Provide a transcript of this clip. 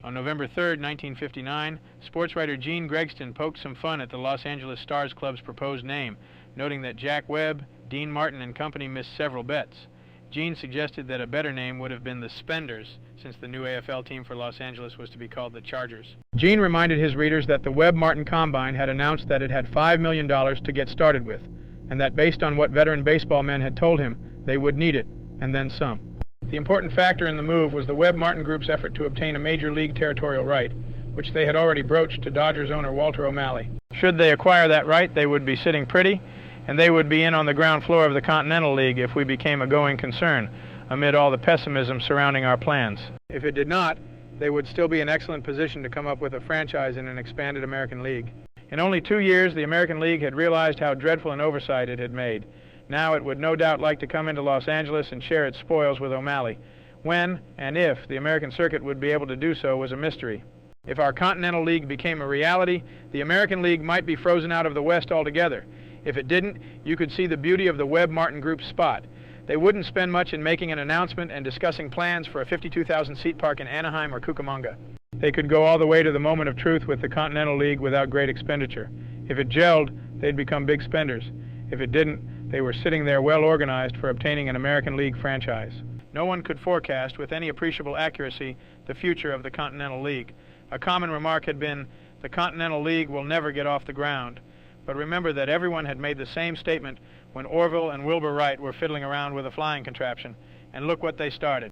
On November 3, 1959, sports writer Gene Gregston poked some fun at the Los Angeles Stars Club's proposed name, noting that Jack Webb, Dean Martin, and company missed several bets. Gene suggested that a better name would have been the Spenders, since the new AFL team for Los Angeles was to be called the Chargers. Gene reminded his readers that the Webb-Martin Combine had announced that it had $5 million to get started with, and that based on what veteran baseball men had told him, they would need it, and then some. The important factor in the move was the Webb-Martin Group's effort to obtain a major league territorial right, which they had already broached to Dodgers owner Walter O'Malley. Should they acquire that right, they would be sitting pretty, and they would be in on the ground floor of the Continental League if we became a going concern, amid all the pessimism surrounding our plans. If it did not, they would still be in excellent position to come up with a franchise in an expanded American League. In only 2 years, the American League had realized how dreadful an oversight it had made. Now it would no doubt like to come into Los Angeles and share its spoils with O'Malley. When, and if, the American circuit would be able to do so was a mystery. If our Continental League became a reality, the American League might be frozen out of the West altogether. If it didn't, you could see the beauty of the Webb-Martin Group's spot. They wouldn't spend much in making an announcement and discussing plans for a 52,000-seat park in Anaheim or Cucamonga. They could go all the way to the moment of truth with the Continental League without great expenditure. If it gelled, they'd become big spenders. If it didn't, they were sitting there well organized for obtaining an American League franchise. No one could forecast with any appreciable accuracy the future of the Continental League. A common remark had been, the Continental League will never get off the ground. But remember that everyone had made the same statement when Orville and Wilbur Wright were fiddling around with a flying contraption, and look what they started.